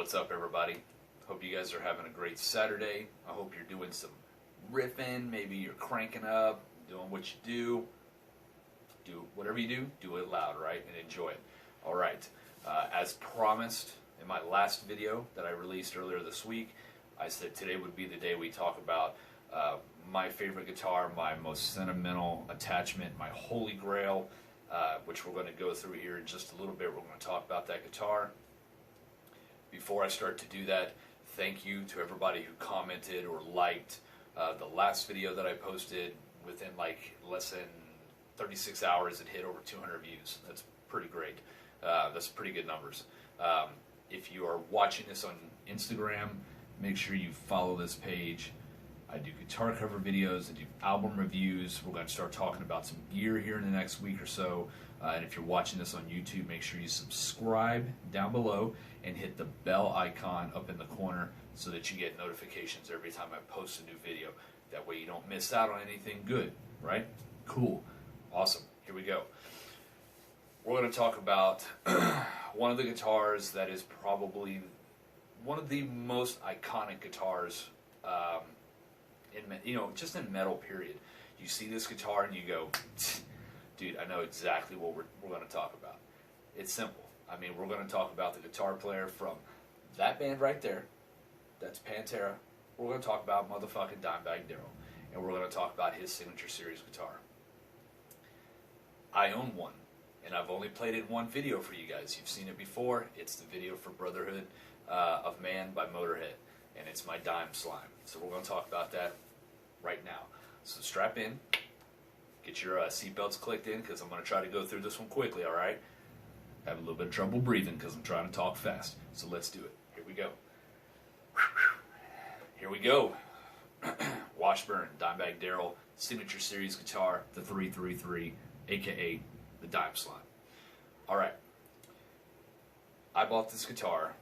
What's up, everybody? Hope you guys are having a great Saturday. I hope you're doing some riffing. Maybe you're cranking up, doing what you do. Do whatever you do, do it loud, right? And enjoy it. All right. As promised in my last video that I released earlier this week, I said today would be the day we talk about my favorite guitar, my most sentimental attachment, my holy grail, which we're going to go through here in just a little bit. We're going to talk about that guitar. Before I start to do that, thank you to everybody who commented or liked the last video that I posted. Within like less than 36 hours, it hit over 200 views. That's pretty great. That's pretty good numbers. If you are watching this on Instagram, make sure you follow this page. I do guitar cover videos, I do album reviews. We're going to start talking about some gear here in the next week or so. And if you're watching this on YouTube, make sure you subscribe down below and hit the bell icon up in the corner so that you get notifications every time I post a new video. That way you don't miss out on anything good, right? Cool. Awesome. Here we go. We're going to talk about one of the guitars that is probably one of the most iconic guitars just in metal, period. You see this guitar and you go, dude, I know exactly what we're going to talk about. It's simple. I mean, we're going to talk about the guitar player from that band right there. That's Pantera. We're going to talk about motherfucking Dimebag Darrell. And we're going to talk about his signature series guitar. I own one. And I've only played it in one video for you guys. You've seen it before. It's the video for Brotherhood of Man by Motorhead. And it's my Dimeslime. So we're going to talk about that right now. So strap in. Get your seatbelts clicked in because I'm going to try to go through this one quickly, all right? Have a little bit of trouble breathing because I'm trying to talk fast. So let's do it. Here we go. Here we go. Washburn Dimebag Darrell signature series guitar, the 333, aka the Dimeslime. All right. I bought this guitar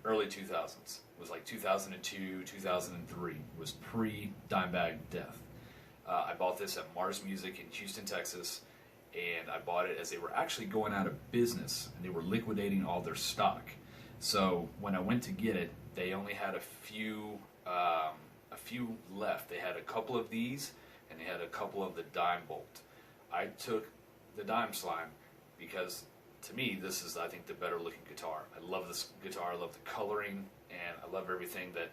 early 2000s. It was like 2002, 2003. It was pre-Dimebag death. I bought this at Mars Music in Houston, Texas, and I bought it as they were actually going out of business, and they were liquidating all their stock. So when I went to get it, they only had a few left. They had a couple of these, and they had a couple of the Dime Bolt. I took the Dimeslime because, to me, this is, I think, the better looking guitar. I love this guitar. I love the coloring, and I love everything that.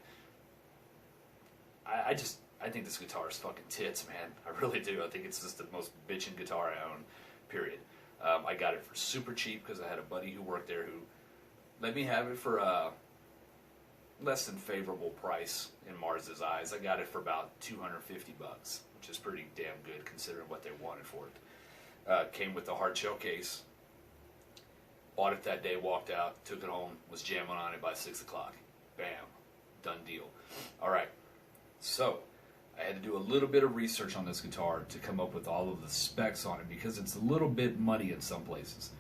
I think this guitar is fucking tits, man. I really do. I think it's just the most bitchin' guitar I own, period. I got it for super cheap because I had a buddy who worked there who let me have it for a less than favorable price in Mars's eyes. I got it for about $250, which is pretty damn good considering what they wanted for it. Came with the hard shell case. Bought it that day, walked out, took it home, was jamming on it by 6 o'clock. Bam. Done deal. All right. So, I had to do a little bit of research on this guitar to come up with all of the specs on it because it's a little bit muddy in some places.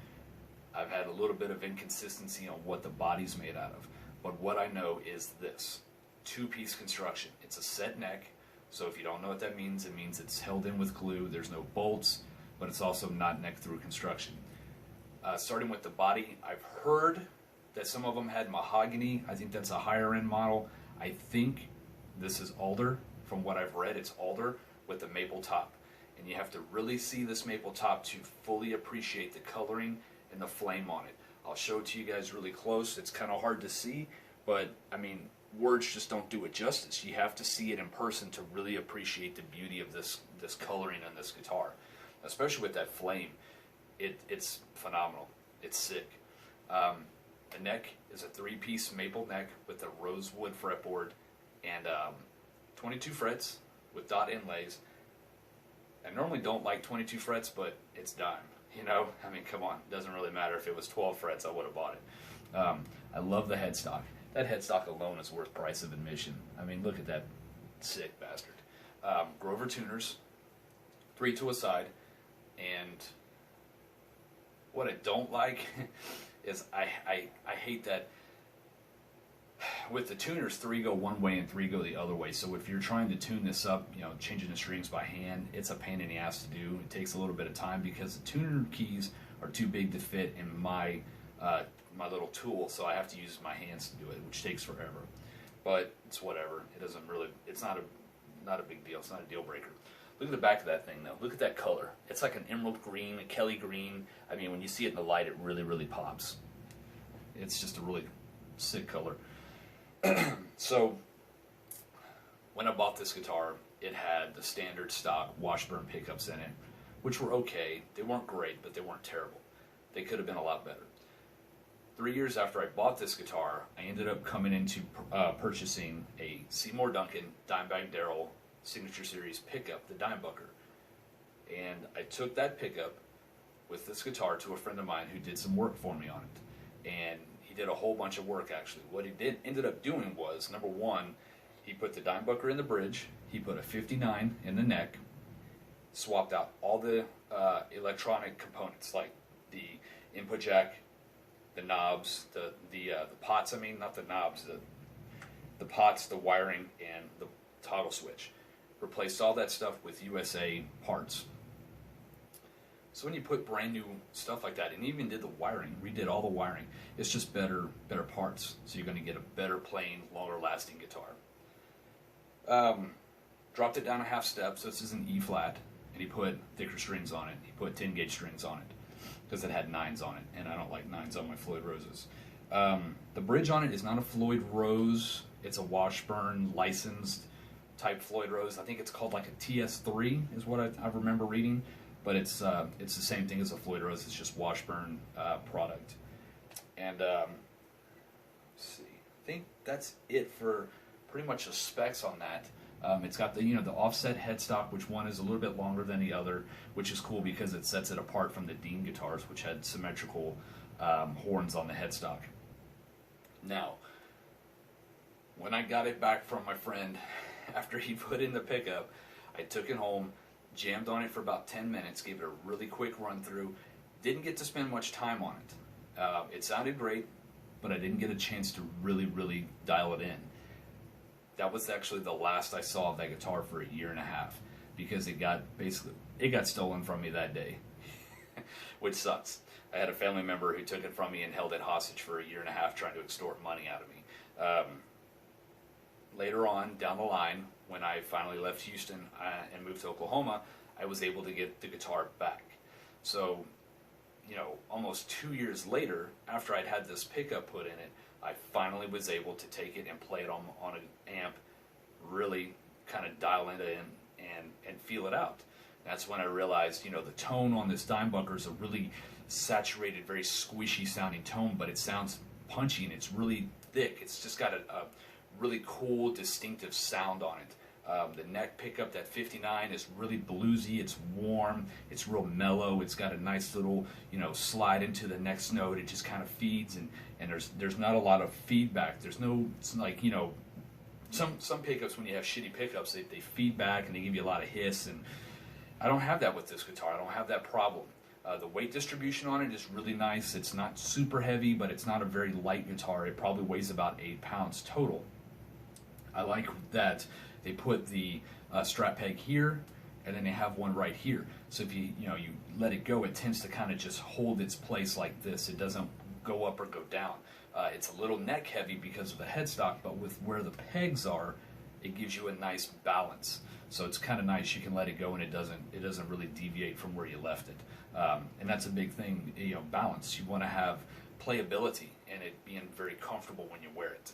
I've had a little bit of inconsistency on what the body's made out of. But what I know is this. Two-piece construction. It's a set neck. So if you don't know what that means, it means it's held in with glue. There's no bolts, but it's also not neck-through construction. Starting with the body, I've heard that some of them had mahogany. I think that's a higher-end model. I think this is alder. From what I've read, it's alder with a maple top. And you have to really see this maple top to fully appreciate the coloring and the flame on it. I'll show it to you guys really close. It's kind of hard to see, but, I mean, words just don't do it justice. You have to see it in person to really appreciate the beauty of this coloring on this guitar, especially with that flame. It's phenomenal. It's sick. The neck is a three-piece maple neck with a rosewood fretboard and 22 frets with dot inlays. I normally don't like 22 frets, but it's Dime. You know, I mean, come on. It doesn't really matter. If it was 12 frets, I would have bought it. I love the headstock. That headstock alone is worth price of admission. I mean, look at that sick bastard. Grover tuners, 3 to a side, and what I don't like is I hate that with the tuners, 3 go one way and 3 go the other way. So if you're trying to tune this up, you know, changing the strings by hand, it's a pain in the ass to do. It takes a little bit of time because the tuner keys are too big to fit in my my little tool, so I have to use my hands to do it, which takes forever. But it's whatever. It doesn't really. It's not a big deal. It's not a deal breaker. Look at the back of that thing, though. Look at that color. It's like an emerald green, a Kelly green. I mean, when you see it in the light, it really, really pops. It's just a really sick color. So, when I bought this guitar, it had the standard stock Washburn pickups in it, which were okay. They weren't great, but they weren't terrible. They could have been a lot better. 3 years after I bought this guitar, I ended up coming into purchasing a Seymour Duncan Dimebag Darrell Signature Series pickup, the Dimebucker. And I took that pickup with this guitar to a friend of mine who did some work for me on it. And he did a whole bunch of work, actually. What he ended up doing was, number one, he put the Dimebucker in the bridge, he put a 59 in the neck, swapped out all the electronic components, like the input jack, the knobs, the pots, not the knobs, the pots, the wiring, and the toggle switch. Replaced all that stuff with USA parts. So when you put brand new stuff like that, and even did the wiring, redid all the wiring, it's just better parts. So you're going to get a better playing, longer lasting guitar. Dropped it down a half step, so this is an E flat, and he put thicker strings on it. He put 10 gauge strings on it because it had 9s on it, and I don't like 9s on my Floyd Roses. The bridge on it is not a Floyd Rose. It's a Washburn licensed type Floyd Rose. I think it's called like a TS3 is what I remember reading, but it's the same thing as a Floyd Rose. It's just Washburn product. And let's see, I think that's it for pretty much the specs on that. It's got the offset headstock, which one is a little bit longer than the other, which is cool because it sets it apart from the Dean guitars, which had symmetrical horns on the headstock. Now, when I got it back from my friend after he put in the pickup, I took it home, jammed on it for about 10 minutes, gave it a really quick run through. Didn't get to spend much time on it. It sounded great, but I didn't get a chance to really, really dial it in. That was actually the last I saw of that guitar for a year and a half, because it got stolen from me that day, which sucks. I had a family member who took it from me and held it hostage for a year and a half, trying to extort money out of me. Later on, down the line, when I finally left Houston and moved to Oklahoma, I was able to get the guitar back. So, almost 2 years later, after I'd had this pickup put in it, I finally was able to take it and play it on an amp, really kind of dial it in and feel it out. That's when I realized, the tone on this Dimebucker is a really saturated, very squishy sounding tone, but it sounds punchy and it's really thick. It's just got a really cool, distinctive sound on it. The neck pickup, that 59, is really bluesy. It's warm. It's real mellow. It's got a nice little, slide into the next note. It just kind of feeds, and there's not a lot of feedback. There's no, it's like, some pickups, when you have shitty pickups, they feed back and they give you a lot of hiss, and I don't have that with this guitar. I don't have that problem. The weight distribution on it is really nice. It's not super heavy, but it's not a very light guitar. It probably weighs about 8 pounds total. I like that they put the strap peg here, and then they have one right here. So if you let it go, it tends to kind of just hold its place like this. It doesn't go up or go down. It's a little neck heavy because of the headstock, but with where the pegs are, it gives you a nice balance. So it's kind of nice. You can let it go, and it doesn't really deviate from where you left it. And that's a big thing, balance. You want to have playability and it being very comfortable when you wear it.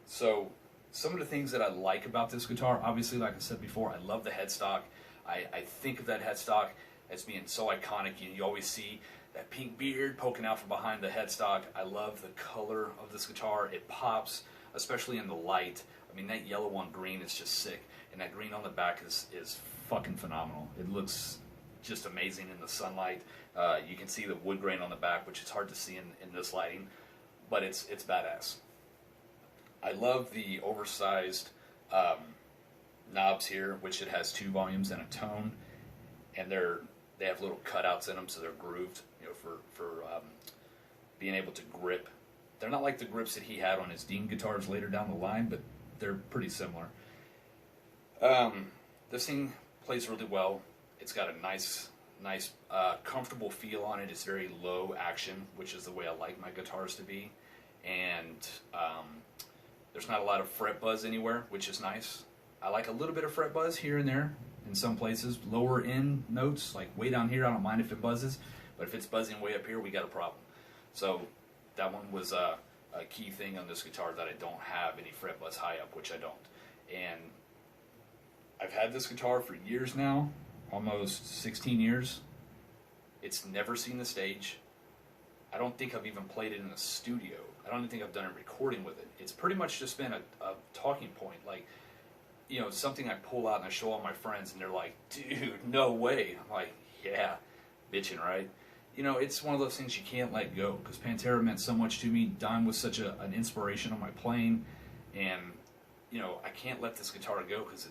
So some of the things that I like about this guitar, obviously, like I said before, I love the headstock. I think of that headstock as being so iconic. You always see that pink beard poking out from behind the headstock. I love the color of this guitar. It pops, especially in the light. That yellow on green is just sick. And that green on the back is fucking phenomenal. It looks just amazing in the sunlight. You can see the wood grain on the back, which is hard to see in this lighting, but it's badass. I love the oversized knobs here, which it has 2 volumes and a tone, and they have little cutouts in them, so they're grooved, for being able to grip. They're not like the grips that he had on his Dean guitars later down the line, but they're pretty similar. This thing plays really well. It's got a nice nice, comfortable feel on it. It's very low action, which is the way I like my guitars to be. And there's not a lot of fret buzz anywhere, which is nice. I like a little bit of fret buzz here and there in some places. Lower end notes, like way down here, I don't mind if it buzzes. But if it's buzzing way up here, we got a problem. So that one was a key thing on this guitar, that I don't have any fret buzz high up, which I don't. And I've had this guitar for years now, almost 16 years. It's never seen the stage. I don't think I've even played it in a studio. I don't even think I've done a recording with it. It's pretty much just been a talking point. Like, you know, something I pull out and I show all my friends and they're like, dude, no way. I'm like, yeah, bitching, right? You know, it's one of those things you can't let go, because Pantera meant so much to me. Dime was such an inspiration on my playing, and, you know, I can't let this guitar go, because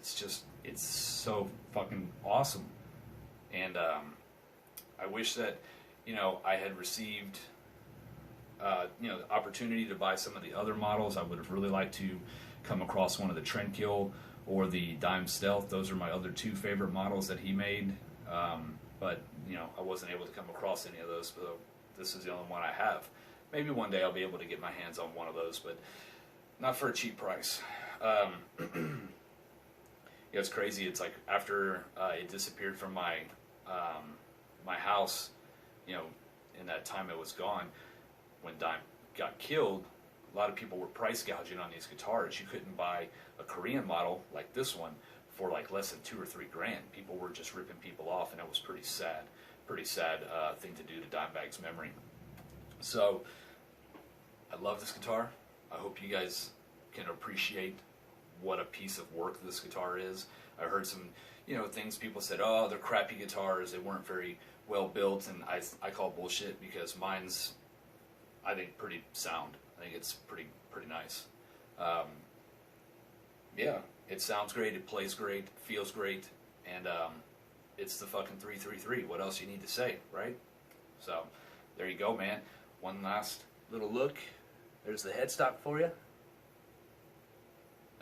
it's so fucking awesome. And I wish that, you know, I had received, you know, the opportunity to buy some of the other models. I would have really liked to come across one of the Trendkill or the Dime Stealth. Those are my other two favorite models that he made. But, you know, I wasn't able to come across any of those, so this is the only one I have. Maybe one day I'll be able to get my hands on one of those, but not for a cheap price. Yeah, it's crazy. It's like after it disappeared from my my house, you know, in that time it was gone, when Dime got killed, a lot of people were price gouging on these guitars. You couldn't buy a Korean model like this one for like less than $2 or $3 grand. People were just ripping people off, and it was pretty sad thing to do to Dimebag's memory. So I love this guitar. I hope you guys can appreciate what a piece of work this guitar is. I heard some, you know, things people said, oh, they're crappy guitars, they weren't very well built, and I call bullshit, because mine's, I think, pretty sound. I think it's pretty nice. Yeah, it sounds great, it plays great, feels great, and it's the fucking 333. What else you need to say, right? So there you go, man. One last little look. There's the headstock for you.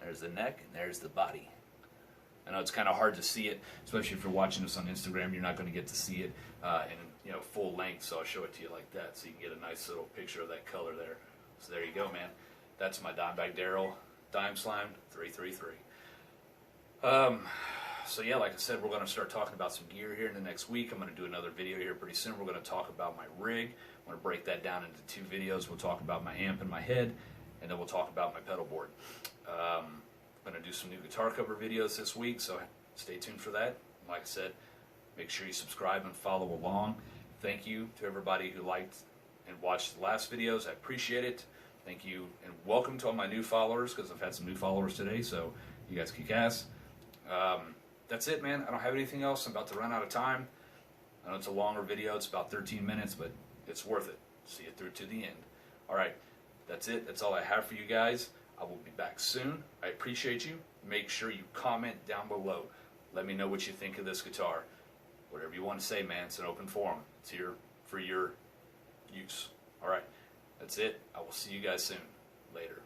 There's the neck, and there's the body. I know it's kind of hard to see it, especially if you're watching this on Instagram. You're not going to get to see it in, you know, full length, so I'll show it to you like that, so you can get a nice little picture of that color there. So there you go, man. That's my Dimebag Darrell Dimeslime 333. So yeah, like I said, we're going to start talking about some gear here in the next week. I'm going to do another video here pretty soon. We're going to talk about my rig. I'm going to break that down into 2 videos. We'll talk about my amp and my head, and then we'll talk about my pedal board. I'm going to do some new guitar cover videos this week, so stay tuned for that. Like I said, make sure you subscribe and follow along. Thank you to everybody who liked and watched the last videos. I appreciate it. Thank you, and welcome to all my new followers, because I've had some new followers today, so you guys kick ass. That's it, man. I don't have anything else. I'm about to run out of time. I know it's a longer video. It's about 13 minutes, but it's worth it. See it through to the end. All right, that's it. That's all I have for you guys. I will be back soon. I appreciate you. Make sure you comment down below. Let me know what you think of this guitar. Whatever you want to say, man. It's an open forum. It's here for your use. All right, that's it. I will see you guys soon. Later.